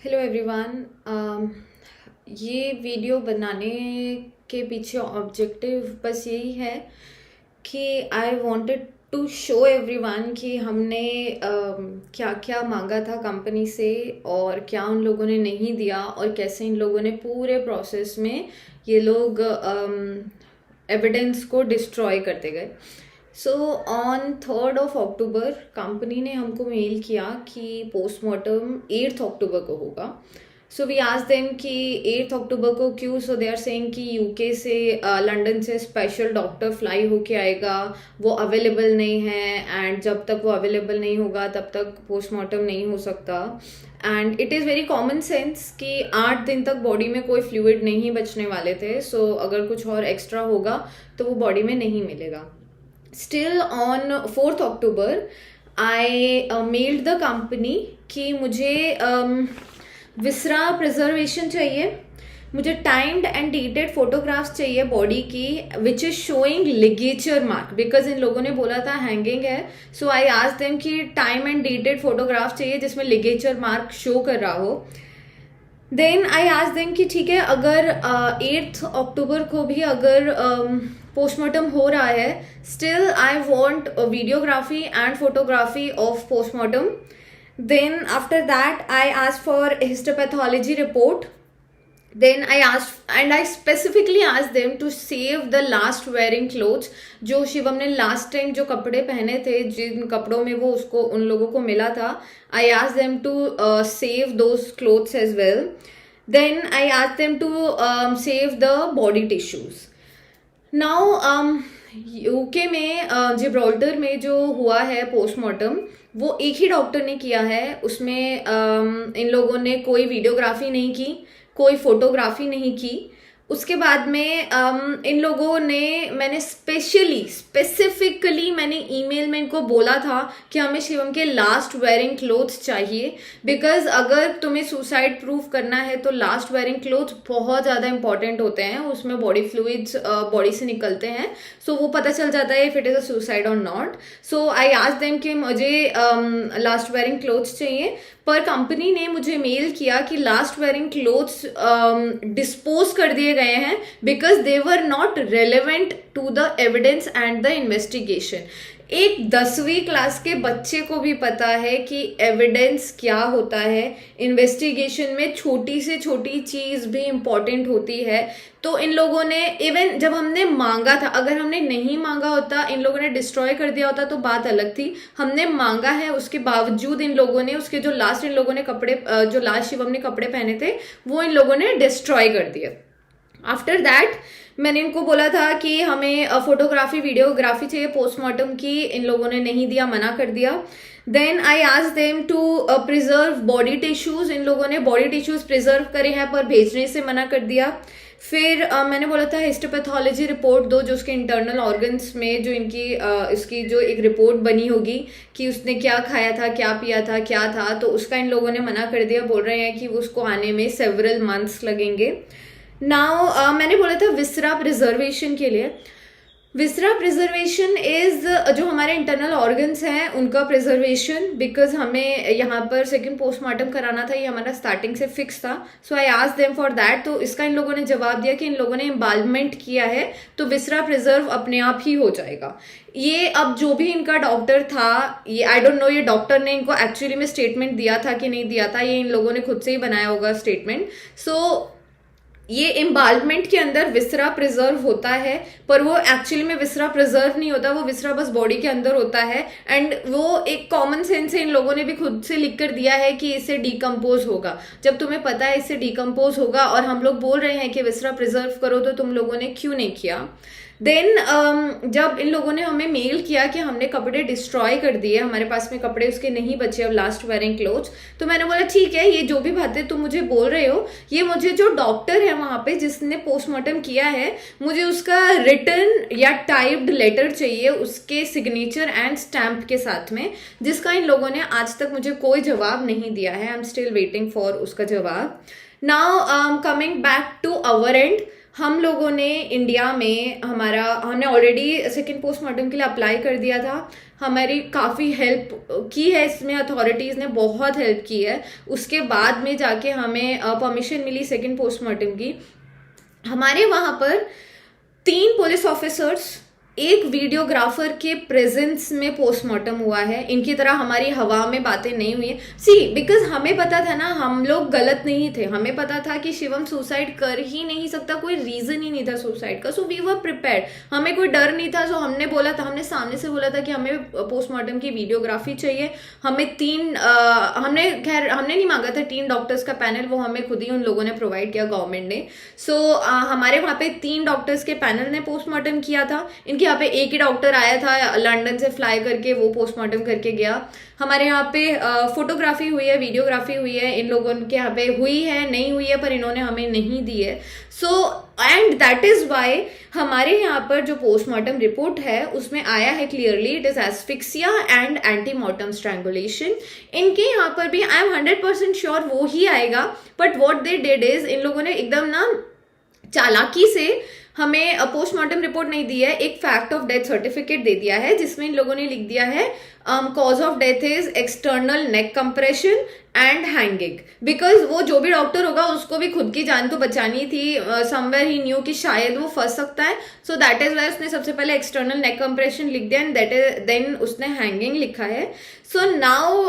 Hello everyone. ये video बनाने के पीछे ऑब्जेक्टिव बस यही है कि I wanted to show everyone कि हमने क्या क्या मांगा था कंपनी से और क्या उन लोगों ने नहीं दिया और कैसे इन लोगों ने पूरे प्रोसेस में ये लोग एविडेंस को डिस्ट्रॉय करते गए। So on 3rd of October company ने हमको मेल किया कि पोस्टमार्टम 8th October को होगा। सो वी आज देम कि 8th October को क्यों। सो दे आर सेइंग कि यूके से लंदन से स्पेशल डॉक्टर फ्लाई होके आएगा, वो अवेलेबल नहीं है एंड जब तक वो अवेलेबल नहीं होगा तब तक पोस्टमार्टम नहीं हो सकता। And it is very common sense कि 8 दिन तक बॉडी में कोई फ्लूइड नहीं बचने वाले थे। सो अगर कुछ और एक्स्ट्रा होगा तो वो बॉडी में नहीं मिलेगा। Still on 4th October I meld the company कि मुझे विसरा प्रिजर्वेशन चाहिए, मुझे टाइम्ड एंड डेटेड फोटोग्राफ्स चाहिए बॉडी की which is showing ligature mark, because in लोगों ने बोला था हैंगिंग है। सो आई आज देम कि टाइम एंड डेटेड फोटोग्राफ्स चाहिए जिसमें लिगेचर मार्क शो कर रहा हो। देन आई आज देम कि ठीक है, अगर 8th October को भी अगर पोस्टमार्टम हो रहा है, still I want videography and photography of postmortem. Then after that I asked for histopathology report. Then I asked and I specifically asked them to save the last wearing clothes, जो शिवम ने last time जो कपड़े पहने थे, जिन कपड़ों में वो उसको उन लोगों को मिला था, I asked them to save those clothes as well. Then I asked them to save the body tissues. Now UK में जिब्राल्टर में जो हुआ है पोस्टमार्टम, वो एक ही डॉक्टर ने किया है। उसमें इन लोगों ने कोई वीडियोग्राफी नहीं की, कोई फोटोग्राफी नहीं की। उसके बाद में इन लोगों ने, मैंने स्पेसिफिकली मैंने ईमेल में इनको बोला था कि हमें शिवम के लास्ट वेयरिंग क्लोथ्स चाहिए, बिकॉज अगर तुम्हें सुसाइड प्रूफ करना है तो लास्ट वेयरिंग क्लोथ्स बहुत ज़्यादा इंपॉर्टेंट होते हैं। उसमें बॉडी फ्लूइड्स बॉडी से निकलते हैं, सो वो पता चल जाता है if it is a suicide और not. So I asked them कि मुझे लास्ट वेयरिंग क्लोथ्स चाहिए, पर कंपनी ने मुझे मेल किया कि लास्ट वेयरिंग क्लोथ्स डिस्पोज कर दिए गए हैं because they were not relevant to the evidence and the investigation. एक 10वीं क्लास के बच्चे को भी पता है कि एविडेंस क्या होता है। इन्वेस्टिगेशन में छोटी से छोटी चीज भी इंपॉर्टेंट होती है। तो इन लोगों ने, इवन जब हमने मांगा था, अगर हमने नहीं मांगा होता, इन लोगों ने डिस्ट्रॉय कर दिया होता तो बात अलग थी। हमने मांगा है, उसके बावजूद इन लोगों ने, उसके जो लास्ट इन लोगों ने कपड़े, जो लास्ट शिवम ने कपड़े पहने थे, वो इन लोगों ने डिस्ट्रॉय कर दिए। आफ्टर दैट मैंने इनको बोला था कि हमें फोटोग्राफी वीडियोग्राफी चाहिए पोस्टमार्टम की, इन लोगों ने नहीं दिया, मना कर दिया। Then I asked them to preserve body tissues. इन लोगों ने बॉडी टिश्यूज प्रिजर्व करे हैं पर भेजने से मना कर दिया। फिर मैंने बोला था हिस्टोपैथोलॉजी रिपोर्ट दो, जो उसके इंटरनल ऑर्गन्स में जो इनकी इसकी जो एक रिपोर्ट बनी होगी कि उसने क्या खाया था, क्या पिया था, क्या था, तो उसका इन लोगों ने मना कर दिया। बोल रहे हैं कि उसको आने में सेवरल मंथ्स लगेंगे। नाउ मैंने बोला था विसरा प्रिजर्वेशन के लिए। विसरा प्रिजर्वेशन इज जो हमारे इंटरनल ऑर्गन्स हैं उनका प्रिजर्वेशन, बिकॉज हमें यहाँ पर सेकंड पोस्टमार्टम कराना था, ये हमारा स्टार्टिंग से फिक्स था। So I asked them for that. तो इसका इन लोगों ने जवाब दिया कि इन लोगों ने एम्बाल्मेंट किया है तो विसरा प्रिजर्व अपने आप ही हो जाएगा। ये अब जो भी इनका डॉक्टर था, ये आई डोंट नो ये डॉक्टर ने इनको एक्चुअली में स्टेटमेंट दिया था कि नहीं दिया था, ये इन लोगों ने खुद से ही बनाया होगा स्टेटमेंट। सो ये एम्बाल्मेंट के अंदर विसरा प्रिजर्व होता है, पर वो एक्चुअली में विसरा प्रिजर्व नहीं होता, वो विसरा बस बॉडी के अंदर होता है। एंड वो एक कॉमन सेंस से इन लोगों ने भी खुद से लिख कर दिया है कि इससे डिकम्पोज होगा। जब तुम्हें पता है इससे डिकम्पोज होगा और हम लोग बोल रहे हैं कि विसरा प्रिजर्व करो, तो तुम लोगों ने क्यों नहीं किया? देन जब इन लोगों ने हमें मेल किया कि हमने कपड़े डिस्ट्रॉय कर दिए, हमारे पास में कपड़े उसके नहीं बचे अब लास्ट वेयरिंग क्लोथ्स, तो मैंने बोला ठीक है, ये जो भी बातें तुम मुझे बोल रहे हो, ये मुझे जो डॉक्टर है वहां पे जिसने पोस्टमार्टम किया है, मुझे उसका रिटन या टाइप्ड लेटर चाहिए उसके सिग्नेचर एंड स्टैम्प के साथ में, जिसका इन लोगों ने आज तक मुझे कोई जवाब नहीं दिया है। I am still waiting for उसका जवाब। Now coming back to our end, हम लोगों ने इंडिया में हमने ऑलरेडी सेकेंड पोस्टमार्टम के लिए अप्लाई कर दिया था। हमारी काफ़ी हेल्प की है इसमें, अथॉरिटीज़ ने बहुत हेल्प की है। उसके बाद में जाके हमें परमिशन मिली सेकेंड पोस्टमार्टम की। हमारे वहाँ पर 3 पुलिस ऑफिसर्स, एक वीडियोग्राफर के प्रेजेंस में पोस्टमार्टम हुआ है। इनकी तरह हमारी हवा में बातें नहीं हुई है। सी बिकॉज हमें पता था ना, हम लोग गलत नहीं थे। हमें पता था कि शिवम सुसाइड कर ही नहीं सकता, कोई रीजन ही नहीं था सुसाइड का। सो वी वर प्रिपेयर्ड, हमें कोई डर नहीं था। सो हमने बोला था, हमने सामने से बोला था कि हमें पोस्टमार्टम की वीडियोग्राफी चाहिए। हमें हमने नहीं मांगा था 3 डॉक्टर्स का पैनल, वो हमें खुद ही उन लोगों ने प्रोवाइड किया, गवर्नमेंट ने। सो हमारे वहाँ पे 3 डॉक्टर्स के पैनल ने पोस्टमार्टम किया था। इनके यहाँ पे एक ही डॉक्टर आया था लंदन से फ्लाई करके, वो पोस्टमार्टम करके गया। हमारे यहाँ पे फोटोग्राफी हुई है, वीडियोग्राफी हुई है, इन लोगों के यहाँ पे हुई है, नहीं हुई है, पर इन्होंने हमें नहीं दी है। So and that is why हमारे यहाँ पर जो पोस्टमार्टम रिपोर्ट है उसमें आया है clearly, it is asphyxia and antemortem strangulation. इनके यहाँ पर भी आई एम 100% श्योर वो ही आएगा। But what they did is, इन लोगों ने एकदम ना चालाकी से हमें पोस्टमार्टम रिपोर्ट नहीं दी है, एक फैक्ट ऑफ डेथ सर्टिफिकेट दे दिया है, जिसमें इन लोगों ने लिख दिया है cause of death is external neck compression and hanging. Because वो जो भी डॉक्टर होगा उसको भी खुद की जान तो बचानी थी। समवेयर ही न्यू कि शायद वो फंस सकता है। सो दैट इज वाई उसने सबसे पहले एक्सटर्नल नेक कंप्रेशन लिख दिया एंड देन उसने हैंगिंग लिखा है। So now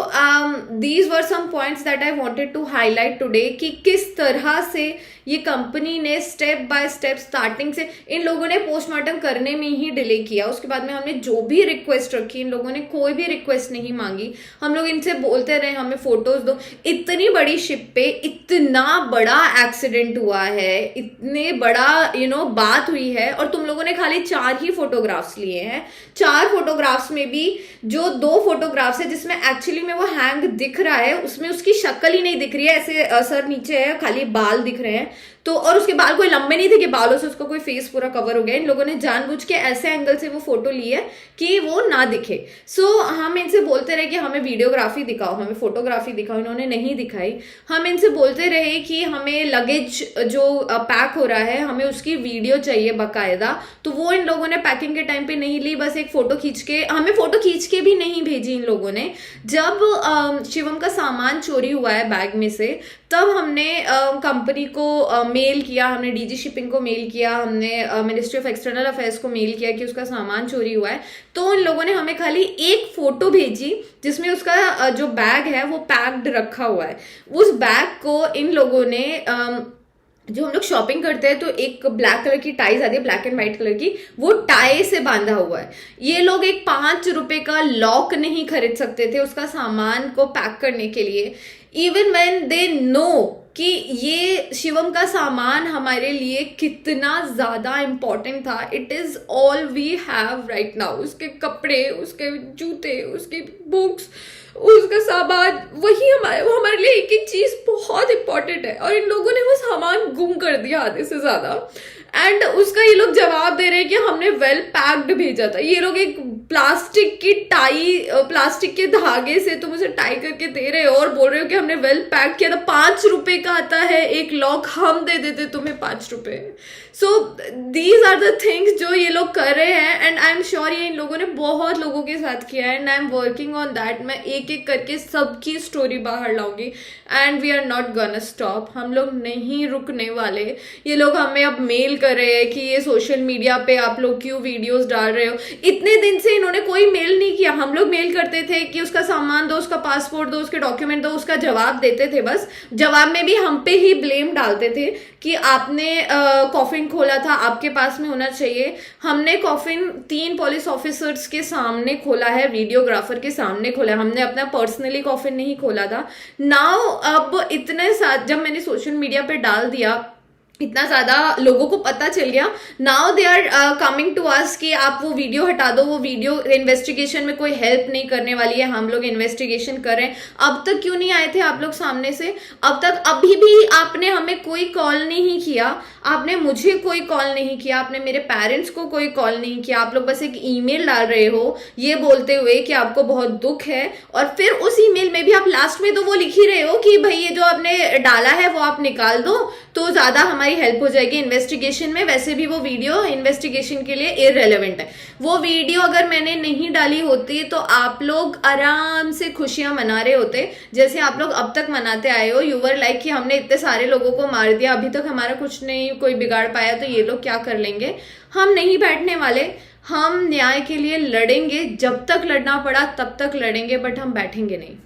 these were some points that I wanted to highlight today कि किस तरह से ये कंपनी ने स्टेप बाय स्टेप स्टार्टिंग से इन लोगों ने पोस्टमार्टम करने में ही डिले किया। उसके बाद में हमने जो भी रिक्वेस्ट रखी, इन लोगों ने कोई भी रिक्वेस्ट नहीं मांगी। हम लोग इनसे बोलते रहे हमें फोटोज दो। इतनी बड़ी शिप पे इतना बड़ा एक्सीडेंट हुआ है, इतने बड़ा बात हुई है, और तुम लोगों ने खाली 4 ही फोटोग्राफ्स लिए हैं। 4 फोटोग्राफ्स में भी जो 2 फोटोग्राफ्स है जिसमें एक्चुअली में वो हैंग दिख रहा है, उसमें उसकी शक्ल ही नहीं दिख रही है, ऐसे सर नीचे है, खाली बाल दिख रहे हैं। तो और उसके बाल कोई लंबे नहीं थे कि बालों से उसका कोई फेस पूरा कवर हो गया। इन लोगों ने जानबूझ के ऐसे एंगल से वो फोटो ली है कि वो ना दिखे। सो हम इनसे बोलते रहे कि हमें वीडियोग्राफी दिखाओ, हमें फोटोग्राफी दिखाओ, इन्होंने नहीं दिखाई। हम इनसे बोलते रहे कि हमें लगेज जो पैक हो रहा है हमें उसकी वीडियो चाहिए बाकायदा, तो वो इन लोगों ने पैकिंग के टाइम पे नहीं ली। बस एक फोटो खींच के, हमें फोटो खींच के भी नहीं भेजी इन लोगों ने। जब शिवम का सामान चोरी हुआ है बैग में से, तब हमने कंपनी को मेल किया, हमने डीजी शिपिंग को मेल किया, हमने मिनिस्ट्री ऑफ एक्सटर्नल अफेयर्स को मेल किया कि उसका सामान चोरी हुआ है। तो उन लोगों ने हमें खाली एक फोटो भेजी जिसमें उसका जो बैग है वो पैक्ड रखा हुआ है। उस बैग को इन लोगों ने जो हम लोग शॉपिंग करते हैं तो एक ब्लैक कलर की टाइज आती है, ब्लैक एंड व्हाइट कलर की, वो टाई से बांधा हुआ है। ये लोग एक 5 रुपए का लॉक नहीं खरीद सकते थे उसका सामान को पैक करने के लिए, इवन व्हेन दे नो कि ये शिवम का सामान हमारे लिए कितना ज्यादा इंपॉर्टेंट था। It is all we have right now. उसके कपड़े, उसके जूते, उसकी बुक्स, उसका सामान, वो हमारे लिए एक एक चीज बहुत इंपॉर्टेंट है, और इन लोगों ने वो सामान गुम कर दिया आधे से ज्यादा। एंड उसका ये लोग जवाब दे रहे हैं कि हमने वेल पैक्ड भेजा था। ये लोग एक प्लास्टिक की टाई, प्लास्टिक के धागे से तुम उसे टाई करके दे रहे हो और बोल रहे हो कि हमने वेल पैक किया था। 5 रुपए का आता है एक लॉक, हम दे देते तुम्हें 5 रुपए। So these are the things जो ये लोग कर रहे हैं, एंड आई एम श्योर ये इन लोगों ने बहुत लोगों के साथ किया है, and I am working on that. मैं एक एक करके सबकी स्टोरी बाहर लाऊंगी, and we are not gonna stop. हम लोग नहीं रुकने वाले। ये लोग हमें अब मेल कर रहे हैं कि ये सोशल मीडिया पे आप लोग क्यों वीडियोस डाल रहे हो। इतने दिन से इन्होंने कोई मेल नहीं किया। हम लोग मेल करते थे कि उसका सामान दो, उसका पासपोर्ट दो, उसके डॉक्यूमेंट दो, उसका जवाब देते थे। बस जवाब में भी हम पे ही ब्लेम डालते थे कि आपने कॉफिन खोला था, आपके पास में होना चाहिए। हमने कॉफिन 3 पुलिस ऑफिसर्स के सामने खोला है, वीडियोग्राफर के सामने खोला है। हमने अपना पर्सनली कॉफिन नहीं खोला था। नाउ अब इतने साथ जब मैंने सोशल मीडिया पे डाल दिया, इतना ज्यादा लोगों को पता चल गया, now they are coming to us कि आप वो वीडियो हटा दो। वो वीडियो इन्वेस्टिगेशन में कोई हेल्प नहीं करने वाली है, हम लोग इन्वेस्टिगेशन कर रहे हैं। अब तक क्यों नहीं आए थे आप लोग सामने से? अब तक अभी भी आपने हमें कोई कॉल नहीं किया, आपने मुझे कोई कॉल नहीं किया, आपने मेरे पेरेंट्स को कोई कॉल नहीं किया। आप लोग बस एक ईमेल डाल रहे हो ये बोलते हुए कि आपको बहुत दुख है, और फिर उस ईमेल में भी आप लास्ट में तो वो लिख ही रहे हो कि भाई ये जो आपने डाला है वो आप निकाल दो, तो ज़्यादा हमारी हेल्प हो जाएगी इन्वेस्टिगेशन में। वैसे भी वो वीडियो इन्वेस्टिगेशन के लिए इररेलेवेंट है। वो वीडियो अगर मैंने नहीं डाली होती तो आप लोग आराम से खुशियां मना रहे होते, जैसे आप लोग अब तक मनाते आए हो। यूवर लाइक कि हमने इतने सारे लोगों को मार दिया, अभी तक हमारा कुछ नहीं कोई बिगाड़ पाया, तो ये लोग क्या कर लेंगे। हम नहीं बैठने वाले, हम न्याय के लिए लड़ेंगे, जब तक लड़ना पड़ा तब तक लड़ेंगे, बट हम बैठेंगे नहीं।